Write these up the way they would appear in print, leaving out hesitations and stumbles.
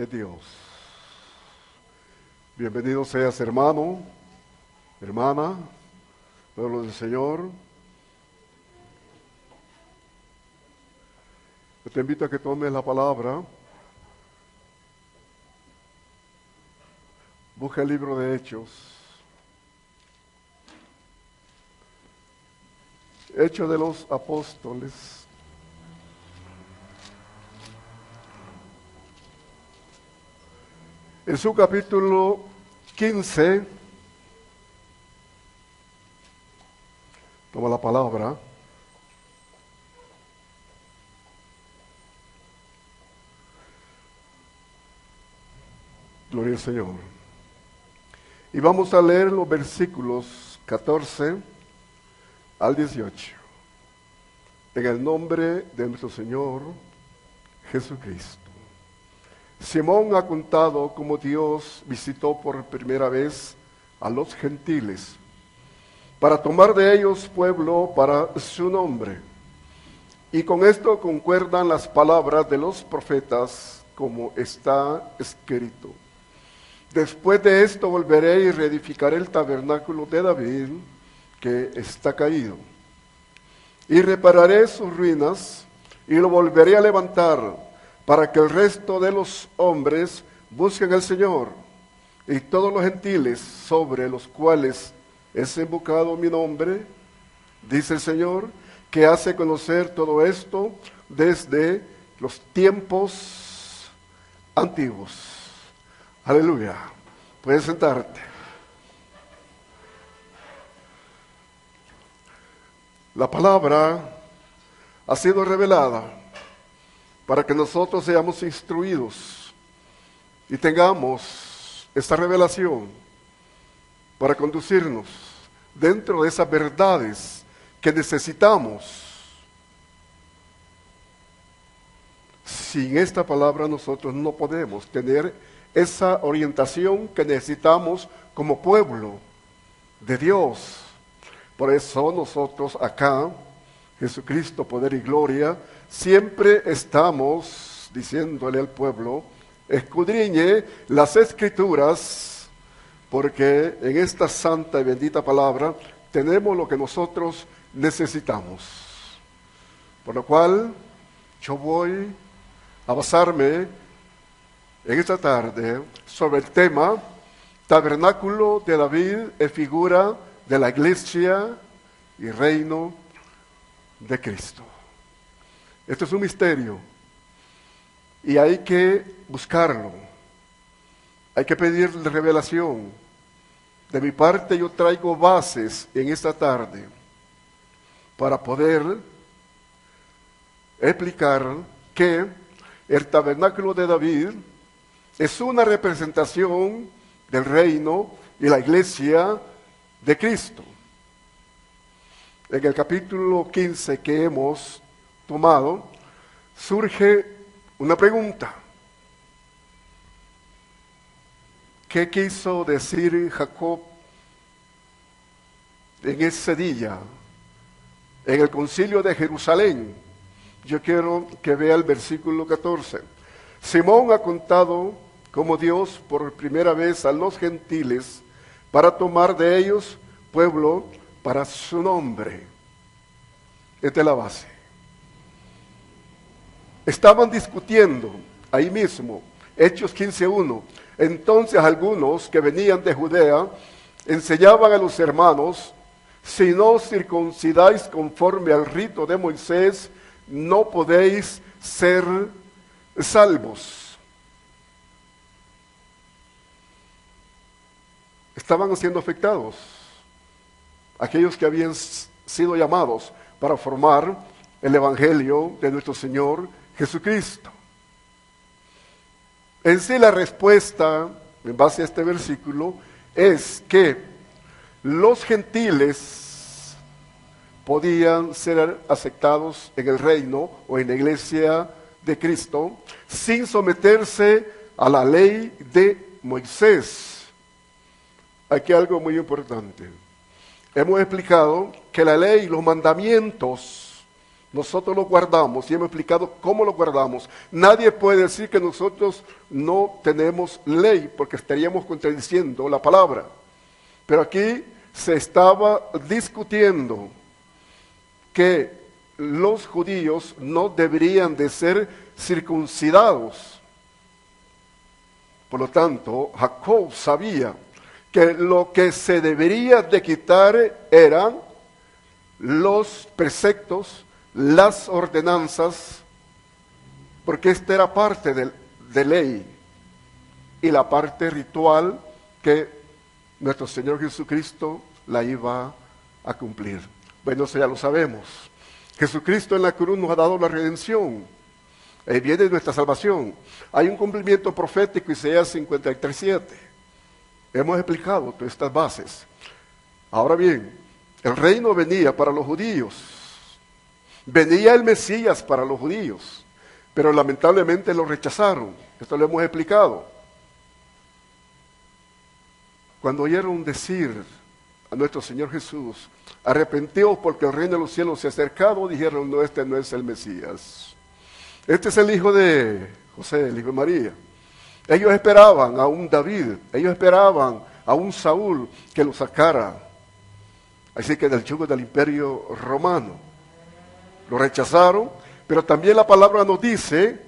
es Dios. Bienvenido seas, hermano, hermana, pueblo del Señor. Yo te invito a que tomes la palabra. Busca el libro de Hechos. Hechos de los Apóstoles. En su capítulo 15, toma la palabra. Gloria al Señor. Y vamos a leer los versículos 14 al 18. En el nombre de nuestro Señor Jesucristo. Simón ha contado cómo Dios visitó por primera vez a los gentiles para tomar de ellos pueblo para su nombre. Y con esto concuerdan las palabras de los profetas, como está escrito. Después de esto volveré y reedificaré el tabernáculo de David, que está caído. Y repararé sus ruinas y lo volveré a levantar, para que el resto de los hombres busquen al Señor, y todos los gentiles sobre los cuales es invocado mi nombre, dice el Señor, que hace conocer todo esto desde los tiempos antiguos. Aleluya. Puedes sentarte. La palabra ha sido revelada para que nosotros seamos instruidos y tengamos esta revelación para conducirnos dentro de esas verdades que necesitamos. Sin esta palabra nosotros no podemos tener esa orientación que necesitamos como pueblo de Dios. Por eso nosotros acá, Jesucristo, poder y gloria, siempre estamos diciéndole al pueblo, escudriñe las Escrituras, porque en esta santa y bendita palabra tenemos lo que nosotros necesitamos. Por lo cual, yo voy a basarme en esta tarde sobre el tema Tabernáculo de David es figura de la iglesia y reino de Cristo. Esto es un misterio y hay que buscarlo, hay que pedirle revelación. De mi parte yo traigo bases en esta tarde para poder explicar que el tabernáculo de David es una representación del reino y la iglesia de Cristo. En el capítulo 15 que hemos tomado, surge una pregunta. ¿Qué quiso decir Jacob en ese día, en el concilio de Jerusalén? Yo quiero que vea el versículo 14. Simón ha contado cómo Dios por primera vez a los gentiles para tomar de ellos pueblo para su nombre. Esta es la base. Estaban discutiendo ahí mismo, Hechos 15:1. Entonces algunos que venían de Judea enseñaban a los hermanos, si no circuncidáis conforme al rito de Moisés, no podéis ser salvos. Estaban siendo afectados aquellos que habían sido llamados para formar el evangelio de nuestro Señor Jesucristo. En sí la respuesta, en base a este versículo, es que los gentiles podían ser aceptados en el reino o en la iglesia de Cristo sin someterse a la ley de Moisés. Aquí algo muy importante. Hemos explicado que la ley y los mandamientos Nosotros lo guardamos y hemos explicado cómo lo guardamos. Nadie puede decir que nosotros no tenemos ley porque estaríamos contradiciendo la palabra. Pero aquí se estaba discutiendo que los judíos no deberían de ser circuncidados. Por lo tanto, Jacob sabía que lo que se debería de quitar eran los preceptos, las ordenanzas, porque esta era parte de ley y la parte ritual que nuestro Señor Jesucristo la iba a cumplir. Bueno, eso ya lo sabemos. Jesucristo en la cruz nos ha dado la redención. Ahí viene nuestra salvación. Hay un cumplimiento profético, Isaías 53:7. Hemos explicado todas estas bases. Ahora bien, el reino venía para los judíos. Venía el Mesías para los judíos, pero lamentablemente lo rechazaron. Esto lo hemos explicado. Cuando oyeron decir a nuestro Señor Jesús, arrepentíos porque el reino de los cielos se ha acercado, dijeron, no, este no es el Mesías. Este es el hijo de José, el hijo de María. Ellos esperaban a un David, ellos esperaban a un Saúl que lo sacara. Así que del yugo del imperio romano. Lo rechazaron, pero también la palabra nos dice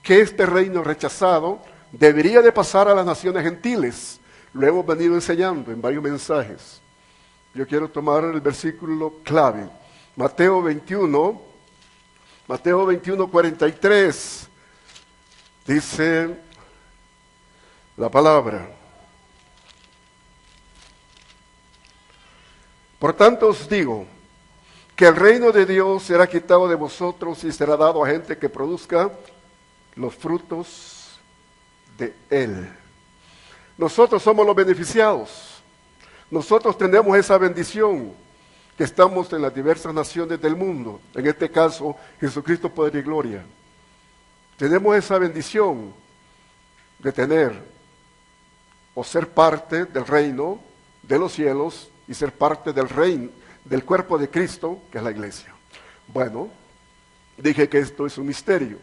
que este reino rechazado debería de pasar a las naciones gentiles. Lo hemos venido enseñando en varios mensajes. Yo quiero tomar el versículo clave. Mateo 21, 43. Dice la palabra. Por tanto os digo, que el reino de Dios será quitado de vosotros y será dado a gente que produzca los frutos de él. Nosotros somos los beneficiados. Nosotros tenemos esa bendición que estamos en las diversas naciones del mundo. En este caso, Jesucristo, poder y gloria. Tenemos esa bendición de tener o ser parte del reino de los cielos y ser parte del reino, del cuerpo de Cristo, que es la iglesia. Bueno, dije que esto es un misterio.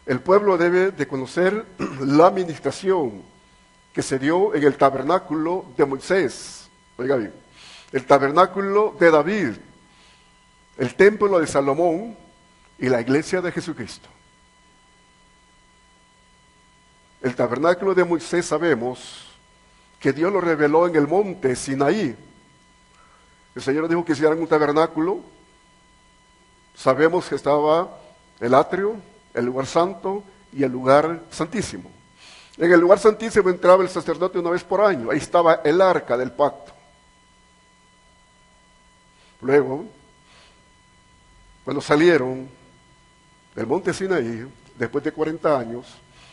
El pueblo debe de conocer la administración que se dio en el tabernáculo de Moisés. Oiga bien, el tabernáculo de David, el templo de Salomón y la iglesia de Jesucristo. El tabernáculo de Moisés sabemos que Dios lo reveló en el monte Sinaí. El Señor dijo que hicieran un tabernáculo. Sabemos que estaba el atrio, el lugar santo y el lugar santísimo. En el lugar santísimo entraba el sacerdote una vez por año. Ahí estaba el arca del pacto. Luego, cuando salieron del monte Sinaí, después de 40 años,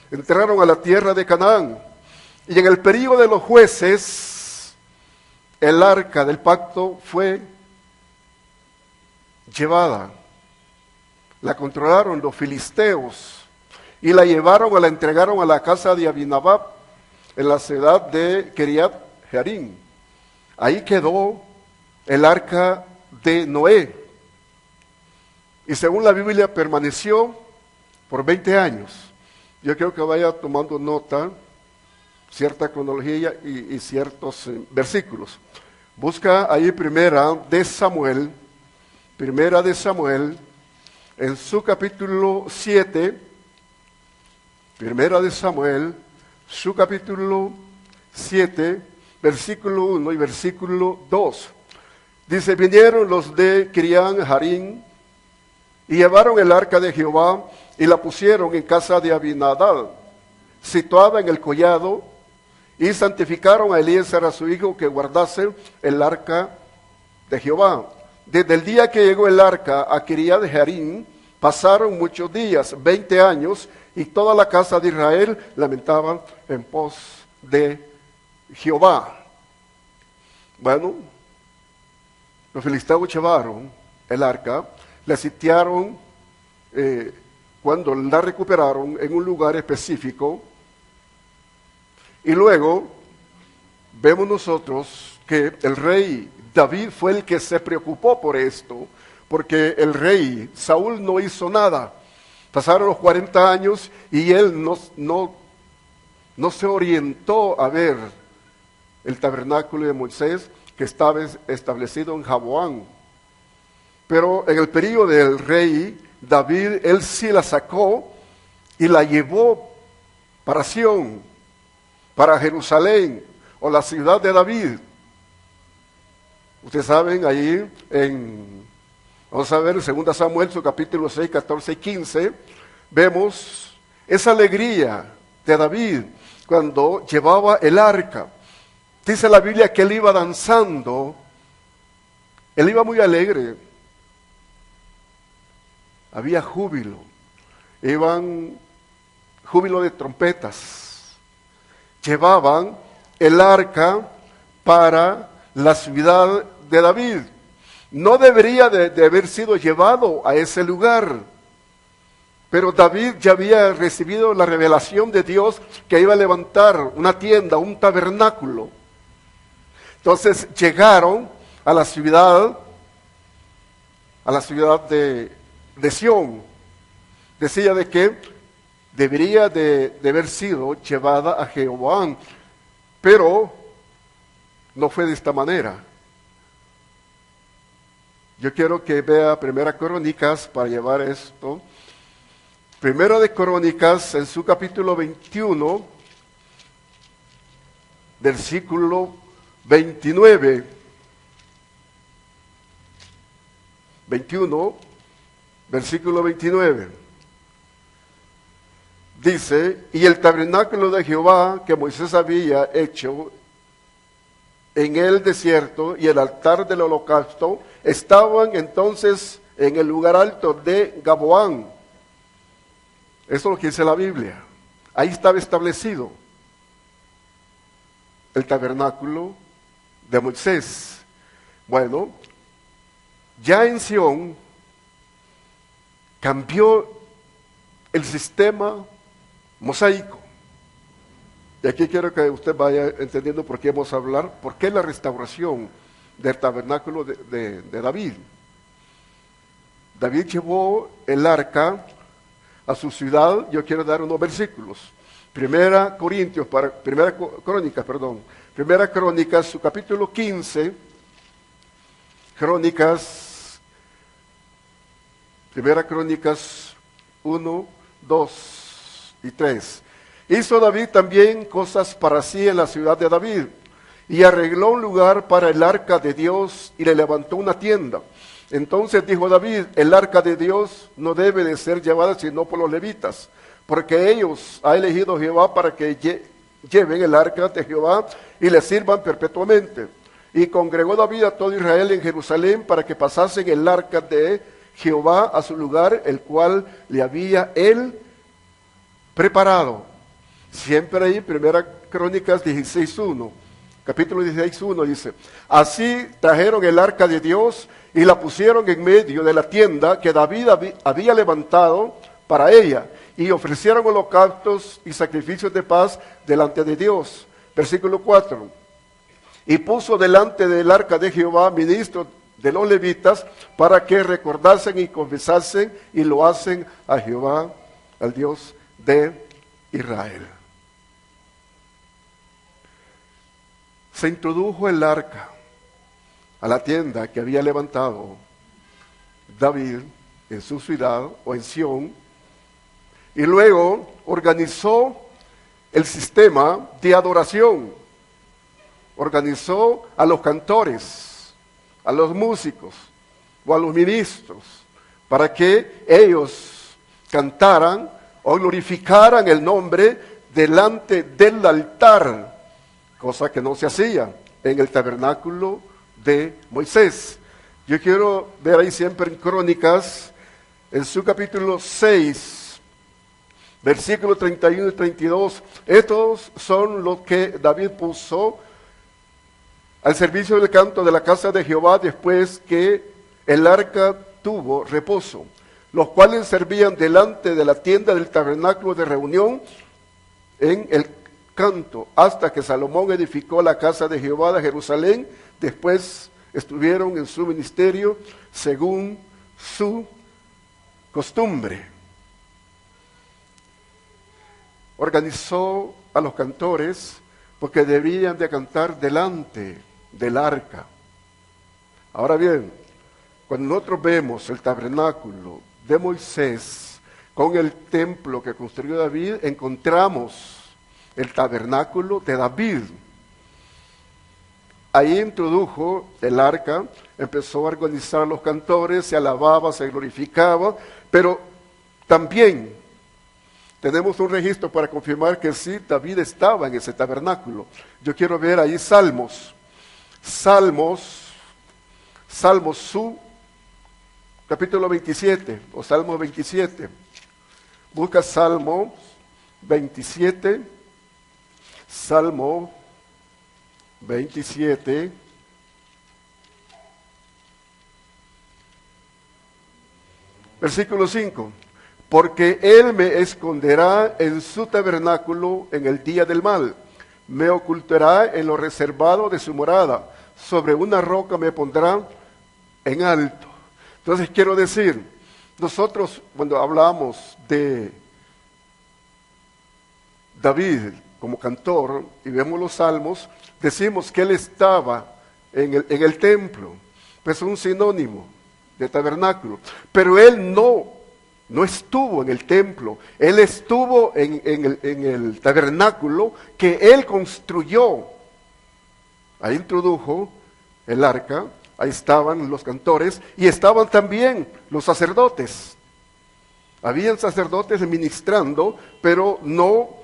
entraron a la tierra de Canaán. Y en el período de los jueces, el arca del pacto fue llevada. La controlaron los filisteos y la llevaron, la entregaron a la casa de Abinadab en la ciudad de Kiriat Jearim. Ahí quedó el arca de Noé. Y según la Biblia permaneció por 20 años. Yo creo que vaya tomando nota, cierta cronología y ciertos versículos. Busca ahí Primera de Samuel, en su capítulo 7, Primera de Samuel, su capítulo 7, versículo 1 y versículo 2. Dice, vinieron los de Kiriat Jearim y llevaron el arca de Jehová y la pusieron en casa de Abinadab, situada en el collado, y santificaron a Eliezer a su hijo que guardase el arca de Jehová. Desde el día que llegó el arca a Kiriat Jearim, pasaron muchos días, 20 años, y toda la casa de Israel lamentaba en pos de Jehová. Bueno, los filisteos llevaron el arca, la sitiaron cuando la recuperaron en un lugar específico, y luego vemos nosotros que el rey David fue el que se preocupó por esto, porque el rey Saúl no hizo nada. Pasaron los 40 años y él no se orientó a ver el tabernáculo de Moisés que estaba establecido en Jaboán. Pero en el período del rey David, él sí la sacó y la llevó para Sión, para Jerusalén, o la ciudad de David. Ustedes saben, ahí vamos a ver en 2 Samuel, su capítulo 6, 14 y 15, vemos esa alegría de David cuando llevaba el arca. Dice la Biblia que él iba danzando, él iba muy alegre, había júbilo, júbilo de trompetas, llevaban el arca para la ciudad de David. No debería de haber sido llevado a ese lugar, pero David ya había recibido la revelación de Dios que iba a levantar una tienda, un tabernáculo. Entonces llegaron a la ciudad de Sión. Decía de que debería de haber sido llevada a Jehová, pero no fue de esta manera. Yo quiero que vea Primera Crónicas para llevar esto. Primera de Crónicas, en su capítulo 21, versículo 29. 21, versículo 29. Dice, y el tabernáculo de Jehová que Moisés había hecho en el desierto y el altar del holocausto estaban entonces en el lugar alto de Gaboán. Eso es lo que dice la Biblia. Ahí estaba establecido el tabernáculo de Moisés. Bueno, ya en Sión cambió el sistema mosaico. Y aquí quiero que usted vaya entendiendo por qué vamos a hablar, por qué la restauración del tabernáculo de David. David llevó el arca a su ciudad. Yo quiero dar unos versículos. Primera Crónicas, su capítulo 15, Primera Crónicas 1, 2 y 3. Hizo David también cosas para sí en la ciudad de David, y arregló un lugar para el arca de Dios, y le levantó una tienda. Entonces dijo David, el arca de Dios no debe de ser llevada sino por los levitas, porque ellos ha elegido Jehová para que lleven el arca de Jehová y le sirvan perpetuamente. Y congregó David a todo Israel en Jerusalén para que pasasen el arca de Jehová a su lugar, el cual le había él preparado. Siempre ahí, Primera Crónicas 16.1, capítulo 16.1 dice, así trajeron el arca de Dios y la pusieron en medio de la tienda que David había levantado para ella, y ofrecieron holocaustos y sacrificios de paz delante de Dios. Versículo 4, y puso delante del arca de Jehová ministros de los levitas para que recordasen y confesasen y lo hacen a Jehová, al Dios de Israel. Se introdujo el arca a la tienda que había levantado David en su ciudad o en Sión, y luego organizó el sistema de adoración, organizó a los cantores, a los músicos o a los ministros, para que ellos cantaran o glorificaran el nombre delante del altar, cosa que no se hacía en el tabernáculo de Moisés. Yo quiero ver ahí siempre en Crónicas, en su capítulo 6, versículos 31 y 32, estos son los que David puso al servicio del canto de la casa de Jehová después que el arca tuvo reposo, los cuales servían delante de la tienda del tabernáculo de reunión en el canto, hasta que Salomón edificó la casa de Jehová de Jerusalén. Después estuvieron en su ministerio según su costumbre. Organizó a los cantores porque debían de cantar delante del arca. Ahora bien, cuando nosotros vemos el tabernáculo de Moisés con el templo que construyó David, encontramos el tabernáculo de David. Ahí introdujo el arca, empezó a organizar a los cantores, se alababa, se glorificaba, pero también tenemos un registro para confirmar que sí, David estaba en ese tabernáculo. Yo quiero ver ahí Salmos, capítulo 27, o Salmo 27. Busca Salmo 27, Salmo 27, versículo 5. Porque Él me esconderá en su tabernáculo en el día del mal, me ocultará en lo reservado de su morada, sobre una roca me pondrá en alto. Entonces quiero decir, nosotros cuando hablamos de David como cantor y vemos los salmos, decimos que él estaba en el templo, pues es un sinónimo de tabernáculo, pero él no estuvo en el templo, él estuvo en el tabernáculo que él construyó. Ahí introdujo el arca, ahí estaban los cantores y estaban también los sacerdotes. Habían sacerdotes ministrando, pero no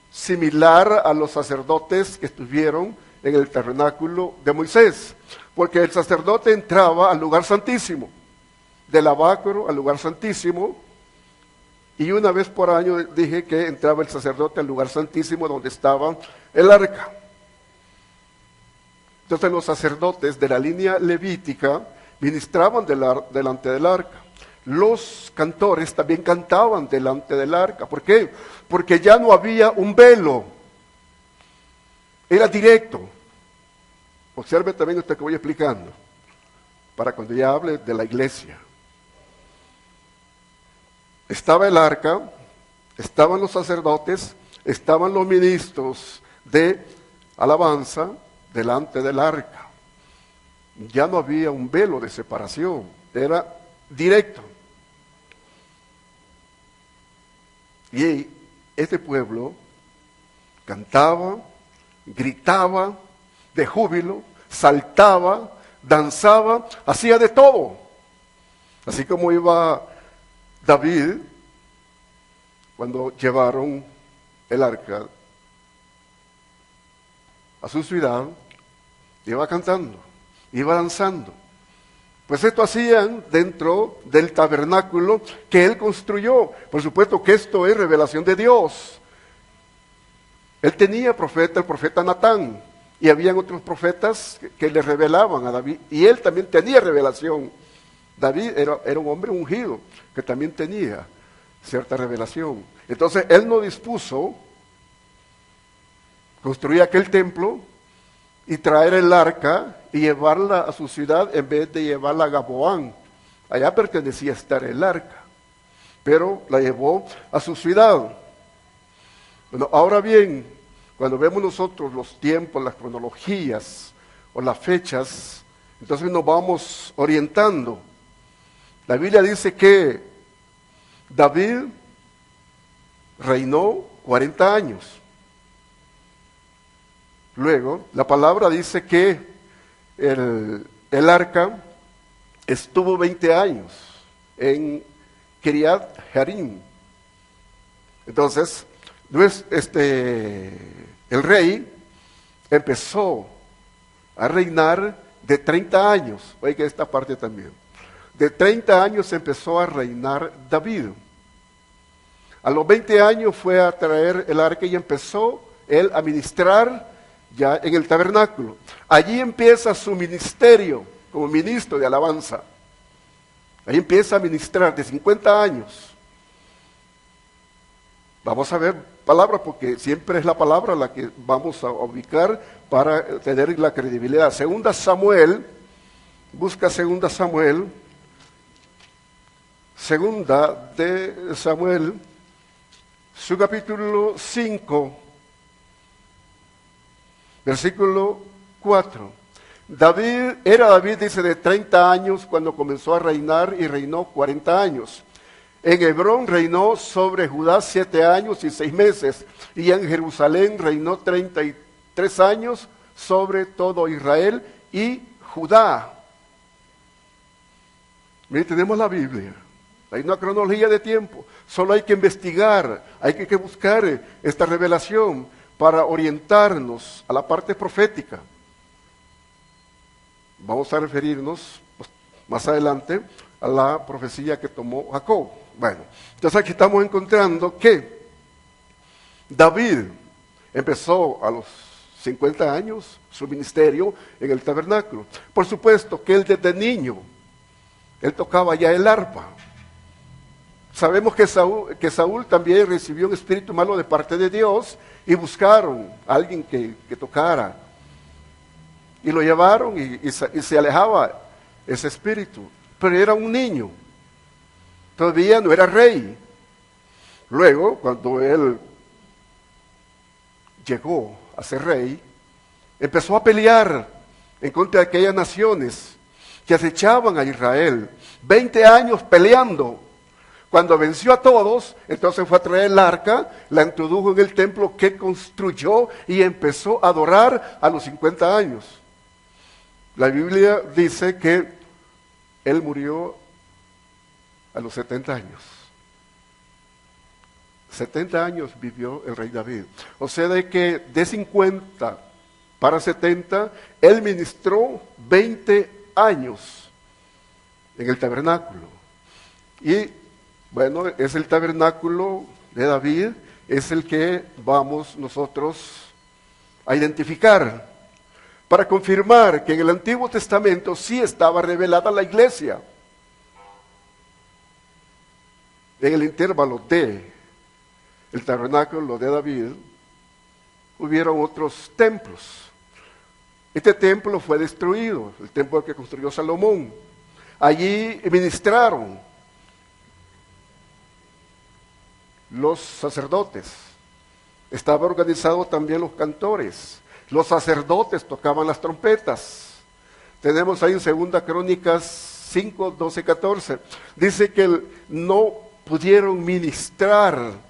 similar a los sacerdotes que estuvieron en el tabernáculo de Moisés, porque el sacerdote entraba al lugar santísimo, del lavacro al lugar santísimo, y una vez por año dije que entraba el sacerdote al lugar santísimo donde estaba el arca. Entonces los sacerdotes de la línea levítica ministraban delante del arca. Los cantores también cantaban delante del arca. ¿Por qué? Porque ya no había un velo. Era directo. Observe también esto que voy explicando, para cuando ya hable de la iglesia. Estaba el arca, estaban los sacerdotes, estaban los ministros de alabanza delante del arca. Ya no había un velo de separación, era directo. Y este pueblo cantaba, gritaba de júbilo, saltaba, danzaba, hacía de todo. Así como iba David cuando llevaron el arca a su ciudad, iba cantando, iba danzando. Pues esto hacían dentro del tabernáculo que él construyó. Por supuesto que esto es revelación de Dios. Él tenía profeta, el profeta Natán, y habían otros profetas que le revelaban a David, y él también tenía revelación. David era un hombre ungido, que también tenía cierta revelación. Entonces él no dispuso construir aquel templo y traer el arca y llevarla a su ciudad en vez de llevarla a Gaboán. Allá pertenecía estar el arca, pero la llevó a su ciudad. Bueno, ahora bien, cuando vemos nosotros los tiempos, las cronologías o las fechas, entonces nos vamos orientando. La Biblia dice que David reinó 40 años. Luego, la palabra dice que el arca estuvo 20 años en Kiriat Jearim. Entonces, el rey empezó a reinar de 30 años. Oiga esta parte también. De 30 años empezó a reinar David. A los 20 años fue a traer el arca y empezó él a ministrar ya en el tabernáculo. Allí empieza su ministerio como ministro de alabanza. Ahí empieza a ministrar de 50 años. Vamos a ver palabra porque siempre es la palabra la que vamos a ubicar para tener la credibilidad. Segunda Samuel, busca Segunda Samuel, Segunda de Samuel, su capítulo 5, versículo 4. David, dice, de 30 años cuando comenzó a reinar y reinó 40 años. En Hebrón reinó sobre Judá 7 años y 6 meses, y en Jerusalén reinó 33 años sobre todo Israel y Judá. Mire, tenemos la Biblia. Hay una cronología de tiempo. Solo hay que investigar, hay que buscar esta revelación para orientarnos a la parte profética. Vamos a referirnos más adelante a la profecía que tomó Jacob. Bueno, entonces aquí estamos encontrando que David empezó a los 50 años su ministerio en el tabernáculo. Por supuesto que él desde niño, él tocaba ya el arpa. Sabemos que Saúl también recibió un espíritu malo de parte de Dios y buscaron a alguien que tocara. Y lo llevaron y se alejaba ese espíritu. Pero era un niño. Todavía no era rey. Luego, cuando él llegó a ser rey, empezó a pelear en contra de aquellas naciones que acechaban a Israel. 20 años peleando. Cuando venció a todos, entonces fue a traer el arca, la introdujo en el templo que construyó y empezó a adorar a los 50 años. La Biblia dice que él murió a los 70 años. 70 años vivió el rey David. O sea, de que de 50 para 70, él ministró 20 años en el tabernáculo. Y bueno, es el tabernáculo de David, es el que vamos nosotros a identificar para confirmar que en el Antiguo Testamento sí estaba revelada la iglesia. En el intervalo de el tabernáculo de David, hubieron otros templos. Este templo fue destruido, el templo que construyó Salomón. Allí ministraron los sacerdotes. Estaba organizado también los cantores. Los sacerdotes tocaban las trompetas. Tenemos ahí en 2 Crónicas 5, 12, 14. Dice que no pudieron ministrar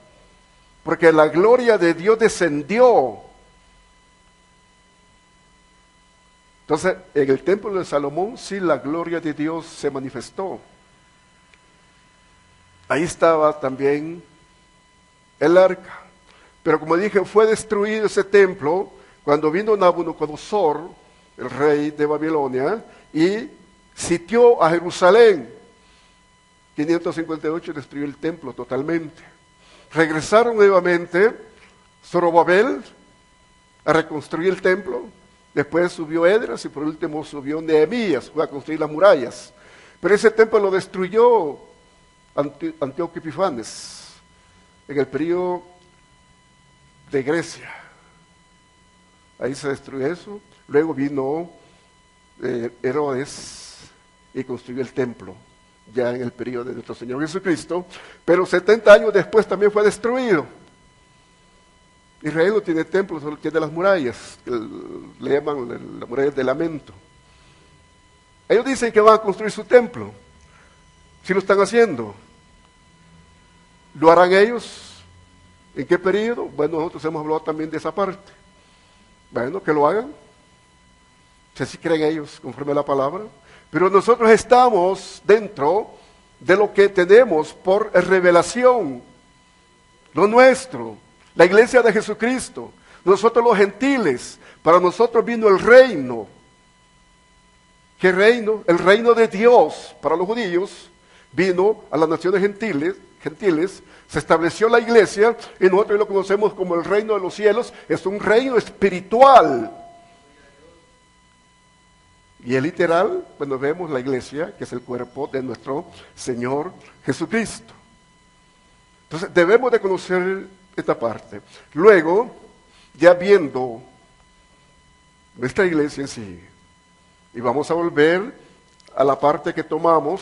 porque la gloria de Dios descendió. Entonces, en el templo de Salomón sí la gloria de Dios se manifestó. Ahí estaba también el arca. Pero como dije, fue destruido ese templo cuando vino Nabucodonosor, el rey de Babilonia, y sitió a Jerusalén. 558 destruyó el templo totalmente. Regresaron nuevamente Zorobabel a reconstruir el templo. Después subió Esdras y por último subió Nehemías, fue a construir las murallas. Pero ese templo lo destruyó Antíoco Epifanes en el periodo de Grecia. Ahí se destruyó eso. Luego vino Herodes y construyó el templo, ya en el periodo de nuestro Señor Jesucristo. Pero 70 años después también fue destruido. Israel no tiene templo, solo tiene las murallas, que le llaman las murallas de lamento. Ellos dicen que van a construir su templo. Si lo están haciendo, ¿lo harán ellos? ¿En qué periodo? Bueno, nosotros hemos hablado también de esa parte. Bueno, que lo hagan. No sé si creen ellos conforme a la palabra. Pero nosotros estamos dentro de lo que tenemos por revelación. Lo nuestro. La iglesia de Jesucristo. Nosotros los gentiles. Para nosotros vino el reino. ¿Qué reino? El reino de Dios. Para los judíos vino a las naciones gentiles. Se estableció la iglesia y nosotros lo conocemos como el reino de los cielos. Es un reino espiritual. Y es literal cuando vemos la iglesia, que es el cuerpo de nuestro Señor Jesucristo. Entonces debemos de conocer esta parte. Luego, ya viendo nuestra iglesia en sí, y vamos a volver a la parte que tomamos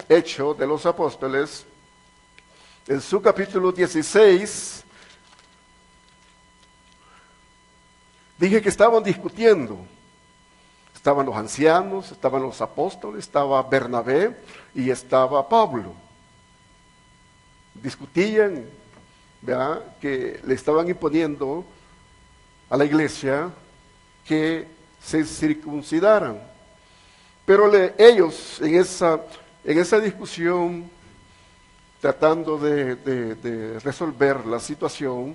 Hechos de los Apóstoles, en su capítulo 16, dije que estaban discutiendo. Estaban los ancianos, estaban los apóstoles, estaba Bernabé y estaba Pablo. Discutían, ¿verdad?, que le estaban imponiendo a la iglesia que se circuncidaran. Pero ellos en esa discusión, tratando de resolver la situación,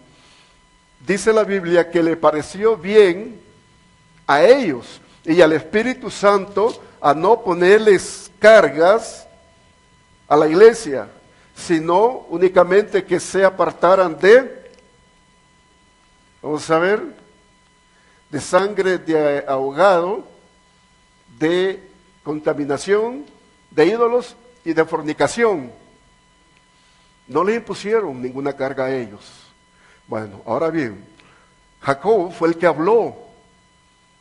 dice la Biblia que le pareció bien a ellos y al Espíritu Santo a no ponerles cargas a la iglesia, sino únicamente que se apartaran vamos a ver, de sangre de ahogado, de contaminación, de ídolos y de fornicación. No le impusieron ninguna carga a ellos. Bueno, ahora bien, Jacob fue el que habló.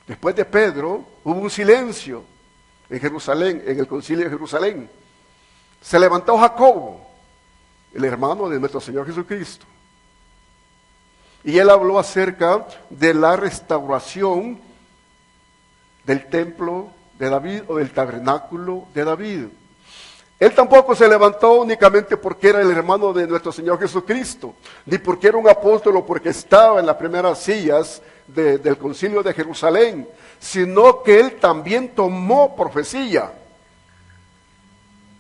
Después de Pedro, hubo un silencio en Jerusalén, en el concilio de Jerusalén. Se levantó Jacobo, el hermano de nuestro Señor Jesucristo. Y él habló acerca de la restauración del templo de David o del tabernáculo de David. Él tampoco se levantó únicamente porque era el hermano de nuestro Señor Jesucristo, ni porque era un apóstol o porque estaba en las primeras sillas del concilio de Jerusalén, sino que él también tomó profecía.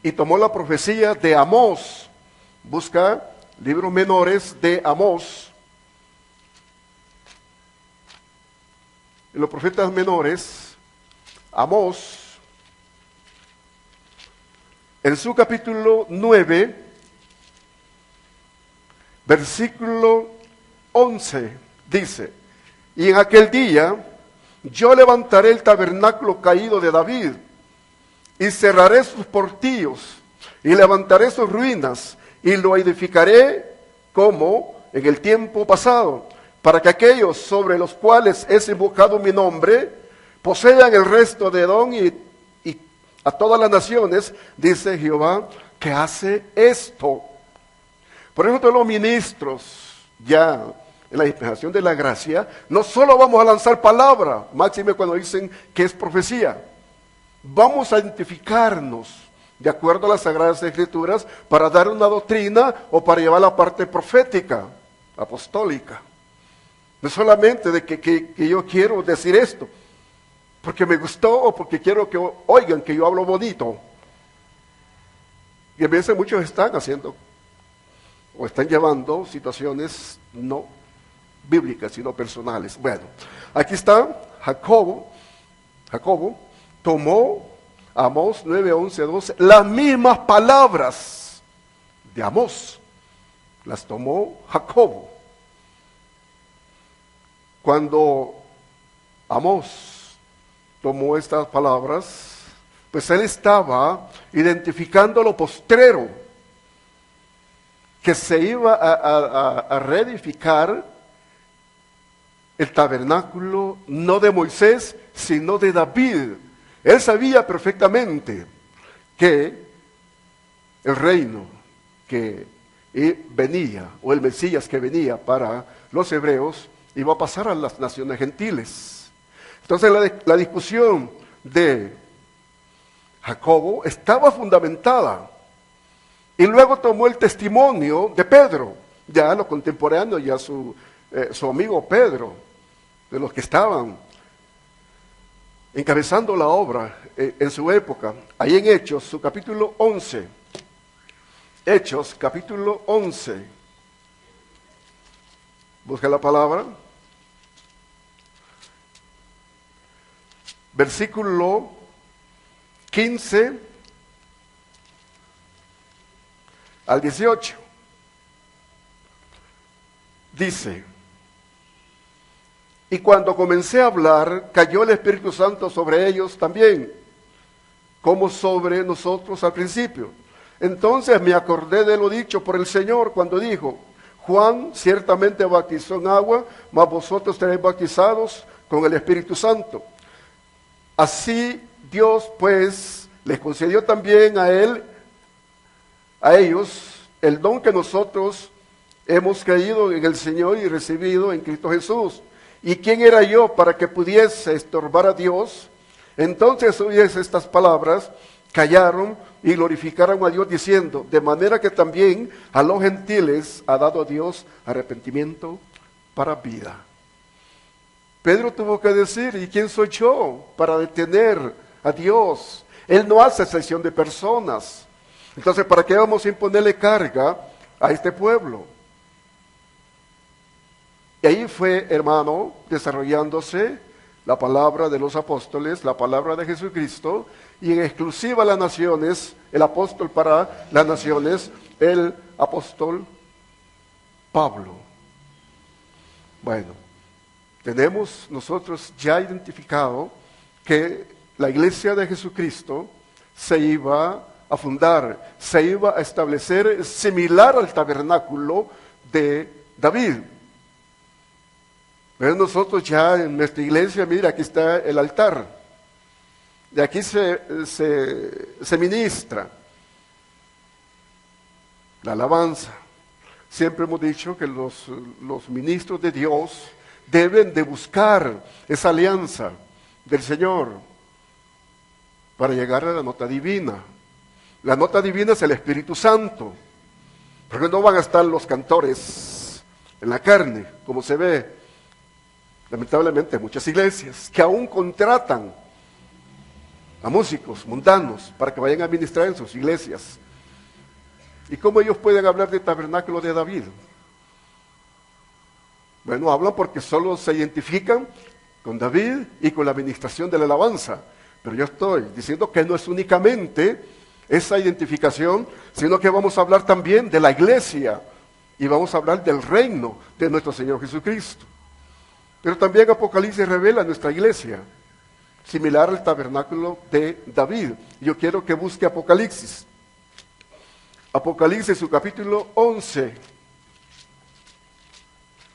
Y tomó la profecía de Amós. Busca libros menores de Amós. En los profetas menores, Amós, en su capítulo 9, versículo 11, dice: y en aquel día yo levantaré el tabernáculo caído de David, y cerraré sus portillos, y levantaré sus ruinas, y lo edificaré como en el tiempo pasado, para que aquellos sobre los cuales es invocado mi nombre posean el resto de Edom y a todas las naciones, dice Jehová, que hace esto. Por eso todos los ministros, ya en la dispensación de la gracia, no solo vamos a lanzar palabra, máxime cuando dicen que es profecía, vamos a identificarnos de acuerdo a las Sagradas Escrituras para dar una doctrina o para llevar la parte profética, apostólica. No solamente de que yo quiero decir esto, porque me gustó o porque quiero que oigan que yo hablo bonito. Y a veces muchos están haciendo o están llevando situaciones no bíblicas, sino personales. Bueno, aquí está Jacobo tomó Amós 9, 11, 12, las mismas palabras de Amós, las tomó Jacobo. Cuando Amós tomó estas palabras, pues él estaba identificando lo postrero, que se iba a reedificar el tabernáculo no de Moisés, sino de David. Él sabía perfectamente que el reino que venía, o el Mesías que venía para los hebreos, iba a pasar a las naciones gentiles. Entonces la discusión de Jacobo estaba fundamentada. Y luego tomó el testimonio de Pedro, ya los contemporáneos, ya su amigo Pedro, de los que estaban encabezando la obra en su época. Ahí en Hechos, su capítulo 11. Hechos, capítulo 11. Busca la palabra. Versículo 15 al 18. Dice: y cuando comencé a hablar, cayó el Espíritu Santo sobre ellos también, como sobre nosotros al principio. Entonces me acordé de lo dicho por el Señor cuando dijo: Juan ciertamente bautizó en agua, mas vosotros seréis bautizados con el Espíritu Santo. Así Dios pues les concedió también a él a ellos el don que nosotros hemos creído en el Señor y recibido en Cristo Jesús. ¿Y quién era yo para que pudiese estorbar a Dios? Entonces oyes estas palabras, callaron y glorificaron a Dios diciendo, de manera que también a los gentiles ha dado Dios arrepentimiento para vida. Pedro tuvo que decir, ¿y quién soy yo para detener a Dios? Él no hace excepción de personas. Entonces, ¿para qué vamos a imponerle carga a este pueblo? Y ahí fue, hermano, desarrollándose la palabra de los apóstoles, la palabra de Jesucristo, y en exclusiva a las naciones, el apóstol para las naciones, el apóstol Pablo. Bueno, tenemos nosotros ya identificado que la iglesia de Jesucristo se iba a fundar, se iba a establecer similar al tabernáculo de David. Pero nosotros ya en nuestra iglesia, mira, aquí está el altar. De aquí se ministra la alabanza. Siempre hemos dicho que los ministros de Dios deben de buscar esa alianza del Señor para llegar a la nota divina. La nota divina es el Espíritu Santo, porque no van a estar los cantores en la carne, como se ve lamentablemente en muchas iglesias, que aún contratan a músicos mundanos para que vayan a ministrar en sus iglesias. ¿Y cómo ellos pueden hablar del tabernáculo de David? Bueno, hablan porque solo se identifican con David y con la administración de la alabanza. Pero yo estoy diciendo que no es únicamente esa identificación, sino que vamos a hablar también de la iglesia y vamos a hablar del reino de nuestro Señor Jesucristo. Pero también Apocalipsis revela nuestra iglesia, similar al tabernáculo de David. Yo quiero que busque Apocalipsis. Apocalipsis, su capítulo 11.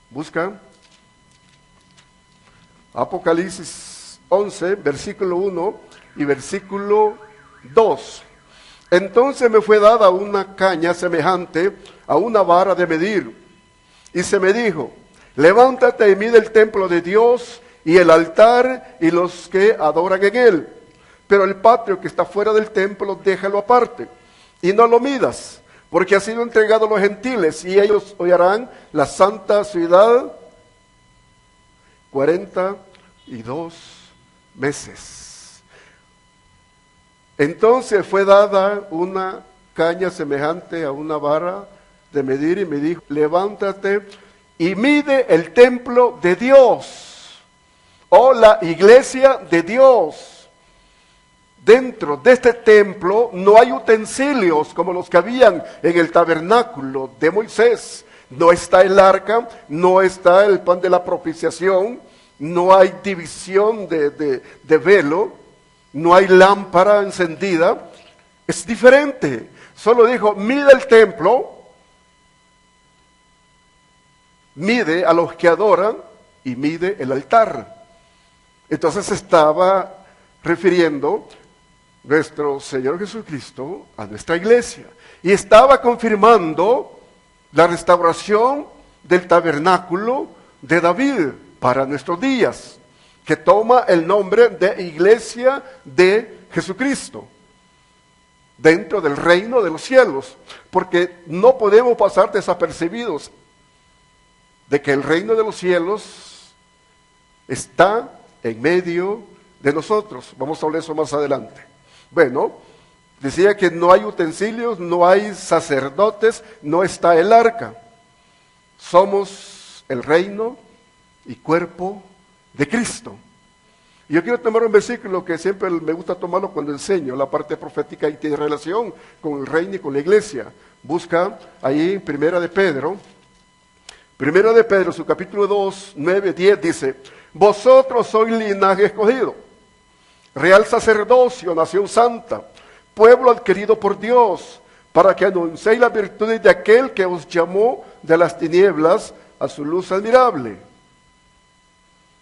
Busca. Apocalipsis 11, versículo 1 y versículo 2. Entonces me fue dada una caña semejante a una vara de medir, y se me dijo, levántate y mide el templo de Dios y el altar y los que adoran en él. Pero el patio que está fuera del templo, déjalo aparte y no lo midas, porque ha sido entregado a los gentiles y ellos hollarán la santa ciudad 42 meses. Entonces fue dada una caña semejante a una vara de medir y me dijo, levántate y mide el templo de Dios, o la iglesia de Dios. Dentro de este templo no hay utensilios como los que habían en el tabernáculo de Moisés. No está el arca, no está el pan de la propiciación, no hay división de velo, no hay lámpara encendida. Es diferente. Solo dijo, mide el templo, mide a los que adoran y mide el altar. Entonces estaba refiriendo nuestro Señor Jesucristo a nuestra iglesia y estaba confirmando la restauración del tabernáculo de David para nuestros días, que toma el nombre de Iglesia de Jesucristo dentro del reino de los cielos, porque no podemos pasar desapercibidos de que el reino de los cielos está en medio de nosotros. Vamos a hablar eso más adelante. Bueno, decía que no hay utensilios, no hay sacerdotes, no está el arca. Somos el reino y cuerpo de Cristo. Y yo quiero tomar un versículo que siempre me gusta tomarlo cuando enseño la parte profética y tiene relación con el reino y con la iglesia. Busca ahí Primera de Pedro, su capítulo 2, 9, 10 dice, vosotros sois linaje escogido, real sacerdocio, nación santa, pueblo adquirido por Dios, para que anunciéis las virtudes de aquel que os llamó de las tinieblas a su luz admirable.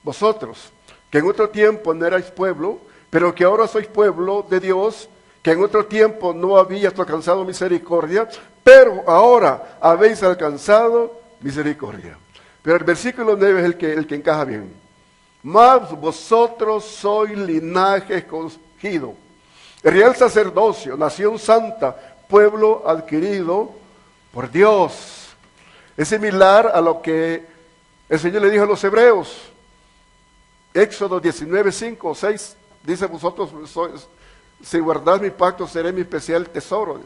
Vosotros, que en otro tiempo no erais pueblo, pero que ahora sois pueblo de Dios, que en otro tiempo no habías alcanzado misericordia, pero ahora habéis alcanzado misericordia. Pero el versículo 9 es el que encaja bien. Mas vosotros sois linaje escogido, real sacerdocio, nación santa, pueblo adquirido por Dios. Es similar a lo que el Señor le dijo a los hebreos. Éxodo 19, 5 o 6, dice: vosotros sois, si guardáis mi pacto, seré mi especial tesoro.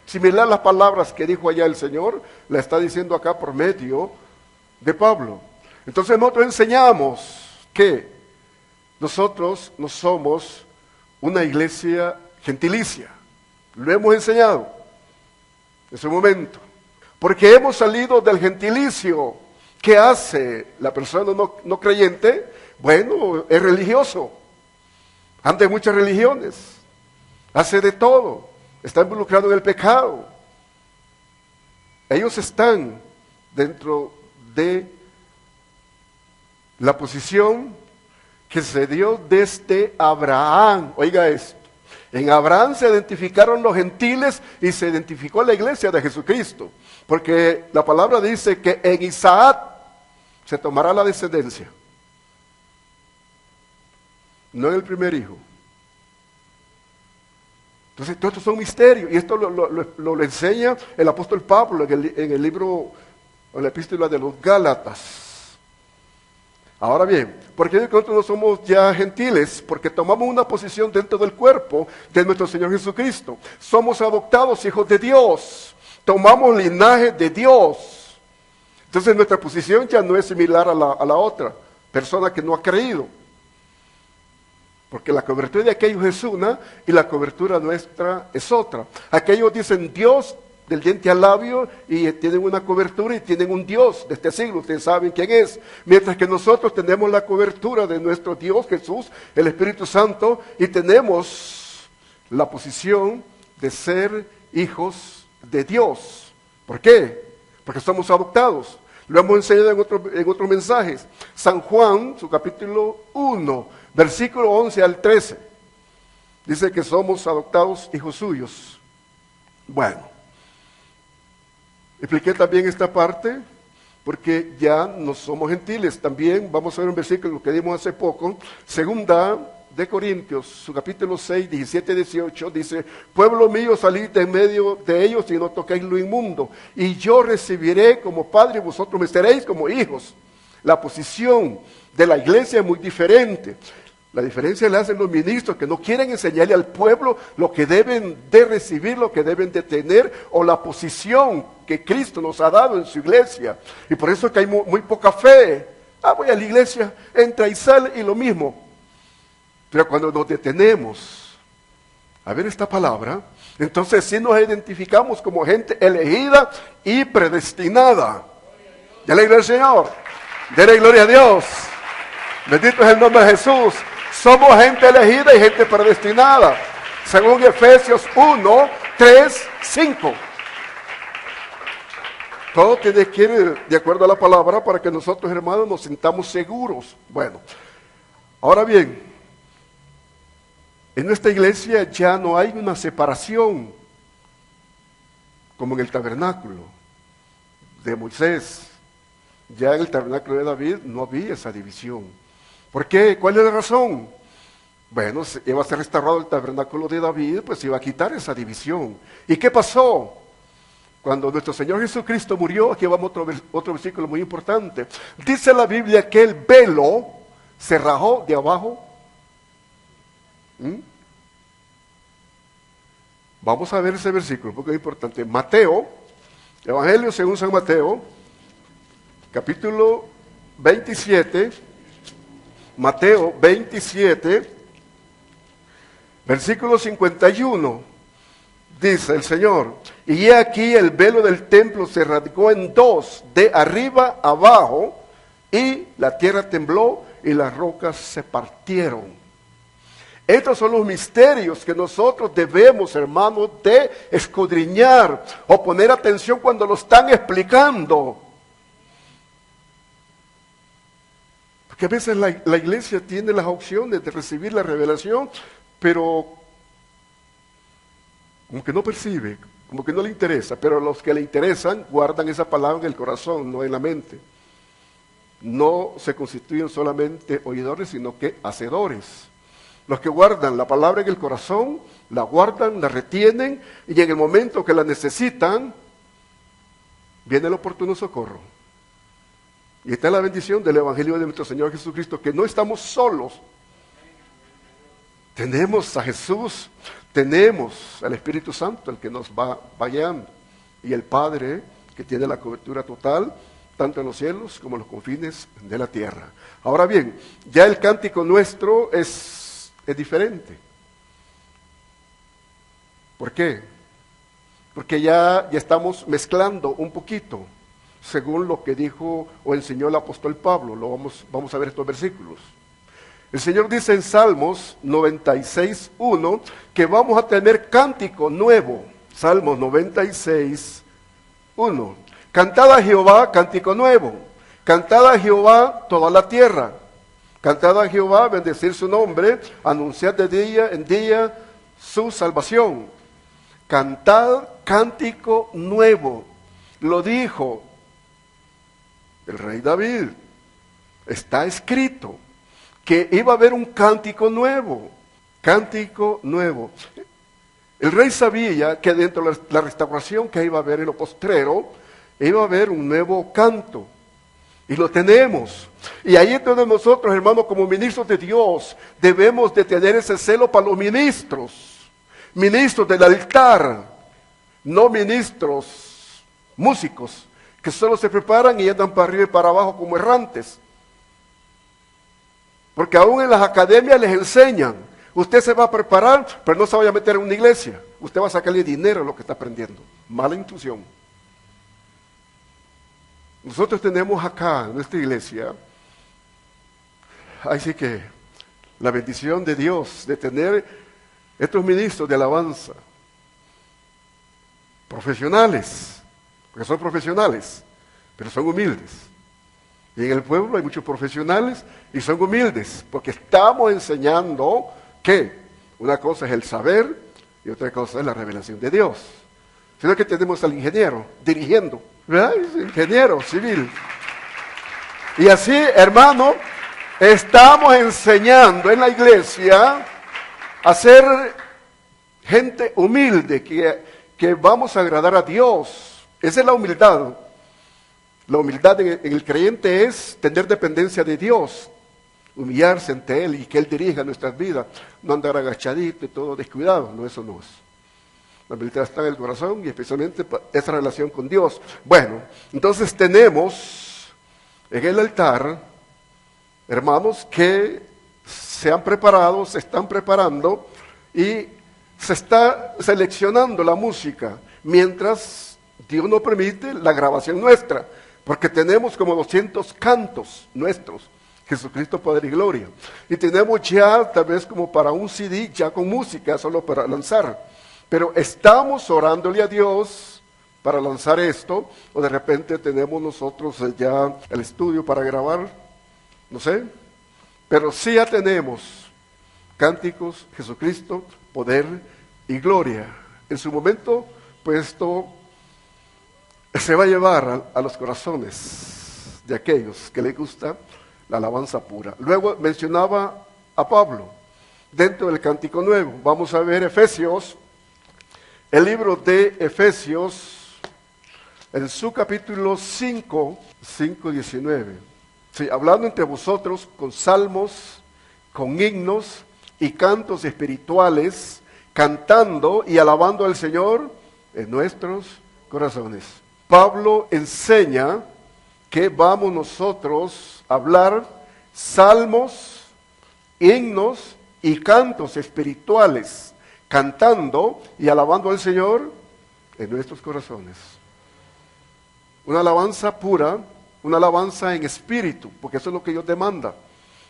Similar a las palabras que dijo allá el Señor, la está diciendo acá por medio de Pablo. Entonces nosotros enseñamos que nosotros no somos una iglesia gentilicia. Lo hemos enseñado en su momento. Porque hemos salido del gentilicio. ¿Qué hace la persona no creyente? Bueno, es religioso. Anda en muchas religiones. Hace de todo. Está involucrado en el pecado. Ellos están dentro de la posición que se dio desde Abraham. Oiga esto. En Abraham se identificaron los gentiles y se identificó la iglesia de Jesucristo. Porque la palabra dice que en Isaac se tomará la descendencia. No en el primer hijo. Entonces, todo esto son misterios. Y esto lo enseña el apóstol Pablo en el libro, en la epístola de los Gálatas. Ahora bien, ¿por qué nosotros no somos ya gentiles? Porque tomamos una posición dentro del cuerpo de nuestro Señor Jesucristo. Somos adoptados hijos de Dios. Tomamos linaje de Dios. Entonces nuestra posición ya no es similar a la otra persona que no ha creído. Porque la cobertura de aquellos es una y la cobertura nuestra es otra. Aquellos dicen Dios del diente al labio y tienen una cobertura y tienen un Dios de este siglo, ustedes saben quién es. Mientras que nosotros tenemos la cobertura de nuestro Dios Jesús, el Espíritu Santo, y tenemos la posición de ser hijos de Dios. ¿Por qué? Porque somos adoptados. Lo hemos enseñado en otros mensajes. San Juan, su capítulo 1, versículo 11 al 13, dice que somos adoptados hijos suyos. Bueno, expliqué también esta parte porque ya no somos gentiles. También vamos a ver un versículo que dimos hace poco, segunda de Corintios, su capítulo 6, 17, 18, dice: pueblo mío, salid de en medio de ellos y no toquéis lo inmundo, y yo recibiré como padre y vosotros me seréis como hijos. La posición de la iglesia es muy diferente. La diferencia la hacen los ministros que no quieren enseñarle al pueblo lo que deben de recibir, lo que deben de tener, o la posición que Cristo nos ha dado en su iglesia. Y por eso es que hay muy poca fe. Voy a la iglesia, entra y sale y lo mismo. Pero cuando nos detenemos a ver esta palabra, entonces sí nos identificamos como gente elegida y predestinada. Dale gloria al Señor. Dale gloria a Dios. Bendito es el nombre de Jesús. Somos gente elegida y gente predestinada, según Efesios 1, 3, 5. Todo tiene que ir de acuerdo a la palabra para que nosotros, hermanos, nos sintamos seguros. Bueno, ahora bien, en nuestra iglesia ya no hay una separación como en el tabernáculo de Moisés. Ya en el tabernáculo de David no había esa división. ¿Por qué? ¿Cuál es la razón? Bueno, iba a ser restaurado el tabernáculo de David, pues iba a quitar esa división. ¿Y qué pasó? Cuando nuestro Señor Jesucristo murió, aquí vamos a otro versículo muy importante. Dice la Biblia que el velo se rajó de abajo. Vamos a ver ese versículo porque es importante. Mateo, Evangelio según San Mateo, capítulo 27, Mateo 27, versículo 51, dice el Señor: y he aquí el velo del templo se rasgó en dos, de arriba abajo, y la tierra tembló y las rocas se partieron. Estos son los misterios que nosotros debemos, hermanos, de escudriñar o poner atención cuando lo están explicando. Porque a veces la iglesia tiene las opciones de recibir la revelación, pero como que no percibe, como que no le interesa, pero los que le interesan guardan esa palabra en el corazón, no en la mente. No se constituyen solamente oidores, sino que hacedores. Los que guardan la palabra en el corazón, la guardan, la retienen, y en el momento que la necesitan, viene el oportuno socorro. Y esta es la bendición del Evangelio de nuestro Señor Jesucristo, que no estamos solos. Tenemos a Jesús, tenemos al Espíritu Santo, el que nos va guiando, y el Padre, que tiene la cobertura total, tanto en los cielos como en los confines de la tierra. Ahora bien, ya el cántico nuestro es diferente. ¿Por qué? Porque ya estamos mezclando un poquito, según lo que dijo o enseñó el apóstol Pablo. Vamos a ver estos versículos. El Señor dice en Salmos 96:1 que vamos a tener cántico nuevo. Salmos 96:1. Cantad a Jehová cántico nuevo. Cantad a Jehová toda la tierra. Cantad a Jehová, bendecir su nombre, anunciad de día en día su salvación. Cantad cántico nuevo. Lo dijo el rey David. Está escrito que iba a haber un cántico nuevo. Cántico nuevo. El rey sabía que dentro de la restauración que iba a haber en lo postrero, iba a haber un nuevo canto. Y lo tenemos. Y ahí es donde nosotros, hermanos, como ministros de Dios, debemos de tener ese celo para los ministros. Ministros del altar, no ministros músicos, que solo se preparan y andan para arriba y para abajo como errantes. Porque aún en las academias les enseñan, usted se va a preparar, pero no se vaya a meter en una iglesia. Usted va a sacarle dinero a lo que está aprendiendo. Mala intuición. Nosotros tenemos acá en nuestra iglesia, así que la bendición de Dios de tener estos ministros de alabanza, profesionales, porque son profesionales, pero son humildes. Y en el pueblo hay muchos profesionales y son humildes, porque estamos enseñando que una cosa es el saber y otra cosa es la revelación de Dios. Sino que tenemos al ingeniero dirigiendo, ¿verdad? Es ingeniero civil. Y así, hermano, estamos enseñando en la iglesia a ser gente humilde, que vamos a agradar a Dios. Esa es la humildad. La humildad en el creyente es tener dependencia de Dios, humillarse ante Él y que Él dirija nuestras vidas, no andar agachadito y todo descuidado. No, eso no es. La humildad está en el corazón y especialmente esa relación con Dios. Bueno, entonces tenemos en el altar hermanos que se han preparado, se están preparando y se está seleccionando la música mientras Dios nos permite la grabación nuestra, porque tenemos como 200 cantos nuestros, Jesucristo, Poder y Gloria, y tenemos ya tal vez como para un CD ya con música solo para lanzar, pero estamos orándole a Dios para lanzar esto, o de repente tenemos nosotros ya el estudio para grabar, no sé, pero sí ya tenemos cánticos, Jesucristo, Poder y Gloria. En su momento, pues esto se va a llevar a los corazones de aquellos que les gusta la alabanza pura. Luego mencionaba a Pablo dentro del cántico nuevo. Vamos a ver Efesios, el libro de Efesios, en su capítulo 5, 19. Sí, hablando entre vosotros con salmos, con himnos y cantos espirituales, cantando y alabando al Señor en nuestros corazones. Pablo enseña que vamos nosotros a hablar salmos, himnos y cantos espirituales, cantando y alabando al Señor en nuestros corazones. Una alabanza pura, una alabanza en espíritu, porque eso es lo que Dios demanda,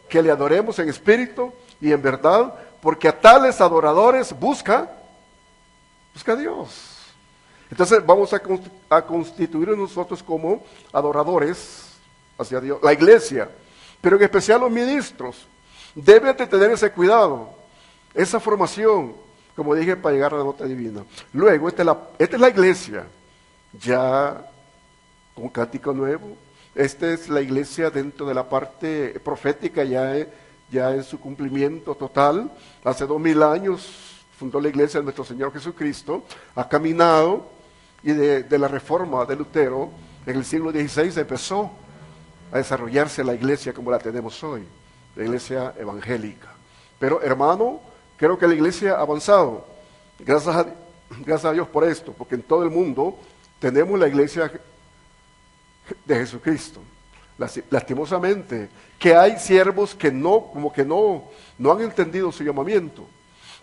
que le adoremos en espíritu y en verdad, porque a tales adoradores busca a Dios. Entonces vamos a constituir nosotros como adoradores hacia Dios, la iglesia, pero en especial los ministros, deben de tener ese cuidado, esa formación, como dije, para llegar a la nota divina. Luego, esta es la iglesia, ya con cántico nuevo. Esta es la iglesia dentro de la parte profética, ya en su cumplimiento total. Hace 2000 años fundó la iglesia de nuestro Señor Jesucristo, ha caminado, y de la reforma de Lutero, en el siglo XVI empezó a desarrollarse la iglesia como la tenemos hoy, la iglesia evangélica. Pero hermano, creo que la iglesia ha avanzado, gracias a Dios por esto, porque en todo el mundo tenemos la iglesia de Jesucristo. Lastimosamente, que hay siervos que no han entendido su llamamiento,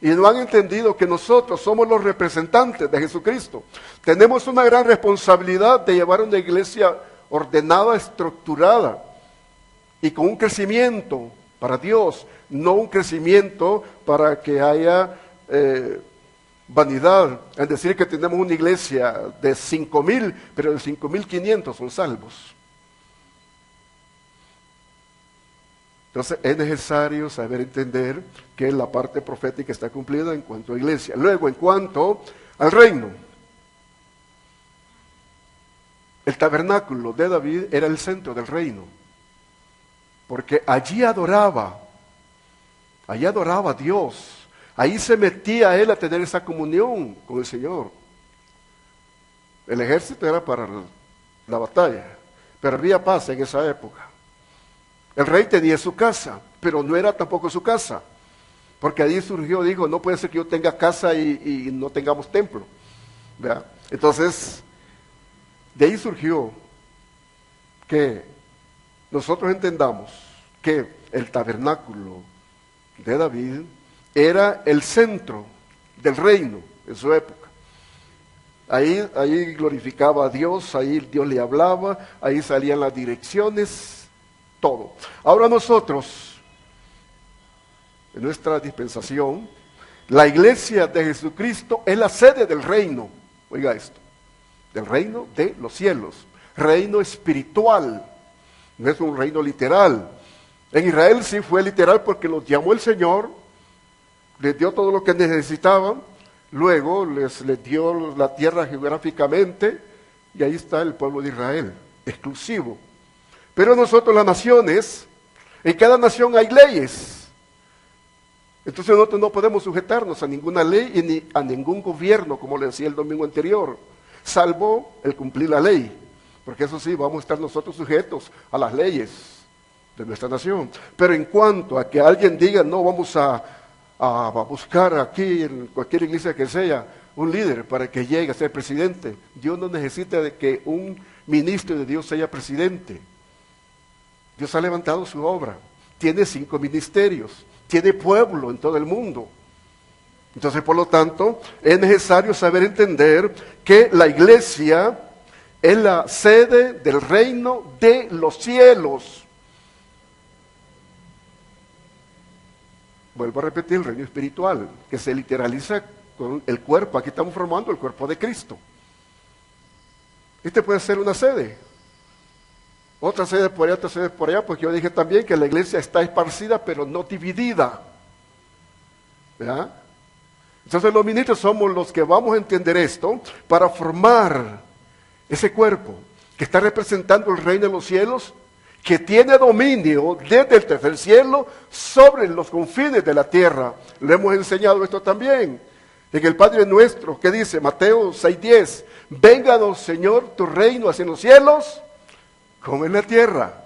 y no han entendido que nosotros somos los representantes de Jesucristo. Tenemos una gran responsabilidad de llevar una iglesia ordenada, estructurada, y con un crecimiento para Dios, no un crecimiento para que haya vanidad, en decir que tenemos una iglesia de 5,000, pero de 5,500 son salvos. Entonces es necesario saber entender que la parte profética está cumplida en cuanto a iglesia. Luego, en cuanto al reino, el tabernáculo de David era el centro del reino, porque allí adoraba a Dios, ahí se metía él a tener esa comunión con el Señor. El ejército era para la batalla, pero había paz en esa época. El rey tenía su casa, pero no era tampoco su casa, porque allí surgió, dijo, no puede ser que yo tenga casa y no tengamos templo, ¿verdad? Entonces, de ahí surgió que nosotros entendamos que el tabernáculo de David era el centro del reino en su época. Ahí glorificaba a Dios, ahí Dios le hablaba, ahí salían las direcciones, todo. Ahora nosotros, en nuestra dispensación, la iglesia de Jesucristo es la sede del reino. Oiga esto, del reino de los cielos, reino espiritual, no es un reino literal. En Israel sí fue literal porque los llamó el Señor, les dio todo lo que necesitaban, luego les dio la tierra geográficamente, y ahí está el pueblo de Israel, exclusivo. Pero nosotros, las naciones, en cada nación hay leyes. Entonces nosotros no podemos sujetarnos a ninguna ley y ni a ningún gobierno, como le decía el domingo anterior, salvo el cumplir la ley. Porque eso sí, vamos a estar nosotros sujetos a las leyes de nuestra nación. Pero en cuanto a que alguien diga, no, vamos a buscar aquí, en cualquier iglesia que sea, un líder para que llegue a ser presidente. Dios no necesita de que un ministro de Dios sea presidente. Dios ha levantado su obra, tiene 5 ministerios, tiene pueblo en todo el mundo. Entonces, por lo tanto, es necesario saber entender que la iglesia es la sede del reino de los cielos. Vuelvo a repetir, el reino espiritual, que se literaliza con el cuerpo. Aquí estamos formando el cuerpo de Cristo. Este puede ser una sede. Otra sede por allá, otra sede por allá, porque yo dije también que la iglesia está esparcida, pero no dividida. ¿Verdad? Entonces los ministros somos los que vamos a entender esto para formar ese cuerpo que está representando el reino de los cielos, que tiene dominio desde el tercer cielo sobre los confines de la tierra. Le hemos enseñado esto también en el Padre Nuestro, que dice Mateo 6:10, vénganos Señor tu reino así en los cielos como en la tierra.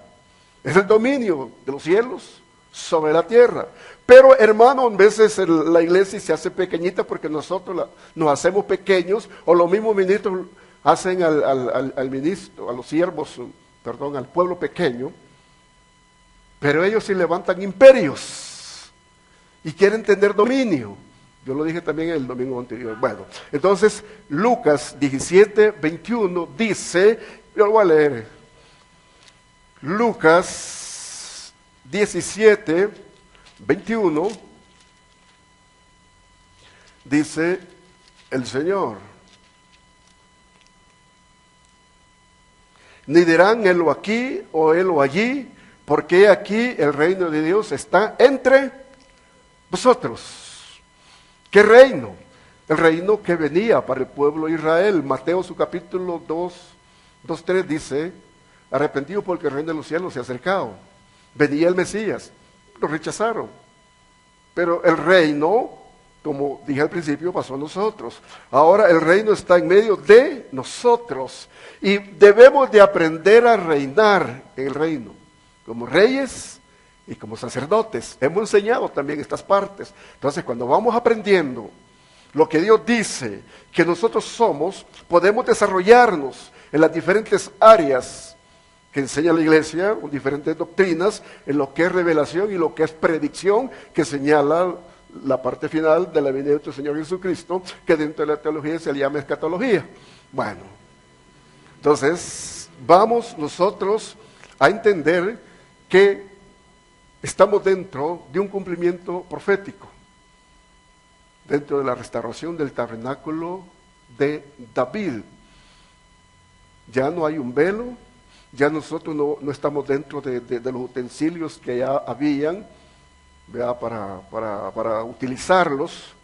Es el dominio de los cielos sobre la tierra. Pero hermano, a veces la iglesia se hace pequeñita porque nosotros nos hacemos pequeños, o los mismos ministros hacen al ministro, a los siervos, al pueblo pequeño, pero ellos sí levantan imperios y quieren tener dominio. Yo lo dije también el domingo anterior. Bueno, entonces Lucas 17:21 dice, yo lo voy a leer, Lucas 17:21 dice el Señor, ni dirán helo aquí o helo allí, porque aquí el reino de Dios está entre vosotros. ¿Qué reino? El reino que venía para el pueblo de Israel. Mateo, su capítulo 2:3 dice, arrepentido porque el reino de los cielos se ha acercado. Venía el Mesías, lo rechazaron. Pero el reino, como dije al principio, pasó a nosotros. Ahora el reino está en medio de nosotros. Y debemos de aprender a reinar en el reino, como reyes y como sacerdotes. Hemos enseñado también estas partes. Entonces, cuando vamos aprendiendo lo que Dios dice que nosotros somos, podemos desarrollarnos en las diferentes áreas que enseña la iglesia, con diferentes doctrinas, en lo que es revelación y lo que es predicción, que señala la parte final de la venida de nuestro Señor Jesucristo, que dentro de la teología se le llama escatología. Bueno, entonces vamos nosotros a entender que estamos dentro de un cumplimiento profético, dentro de la restauración del tabernáculo de David. Ya no hay un velo, ya nosotros no estamos dentro de los utensilios que ya habían, ¿verdad? Para utilizarlos.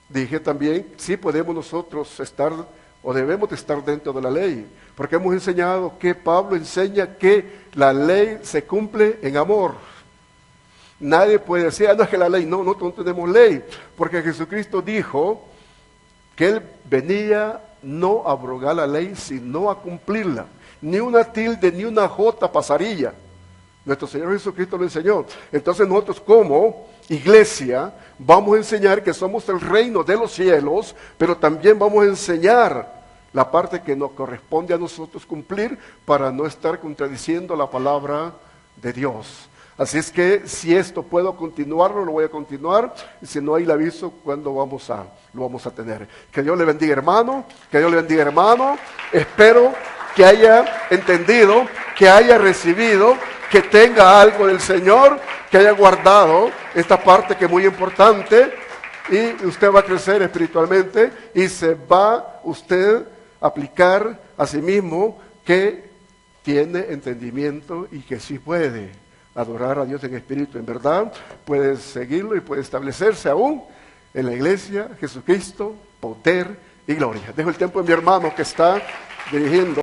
Dije también, sí podemos nosotros estar o debemos de estar dentro de la ley, porque hemos enseñado que Pablo enseña que la ley se cumple en amor. Nadie puede decir, no es que la ley, no tenemos ley, porque Jesucristo dijo que Él venía no a abrogar la ley, sino a cumplirla. Ni una tilde, ni una jota pasaría. Nuestro Señor Jesucristo lo enseñó. Entonces nosotros como iglesia vamos a enseñar que somos el reino de los cielos, pero también vamos a enseñar la parte que nos corresponde a nosotros cumplir para no estar contradiciendo la palabra de Dios. Así es que si esto puedo continuarlo, lo voy a continuar, y si no, ahí le aviso cuándo lo vamos a tener. Que Dios le bendiga, hermano, que Dios le bendiga, hermano. Espero que haya entendido, que haya recibido, que tenga algo del Señor, que haya guardado esta parte que es muy importante, y usted va a crecer espiritualmente y se va usted a aplicar a sí mismo que tiene entendimiento y que sí puede adorar a Dios en espíritu, en verdad, puede seguirlo y puede establecerse aún en la iglesia, Jesucristo, poder y gloria. Dejo el tiempo de mi hermano que está dirigiendo.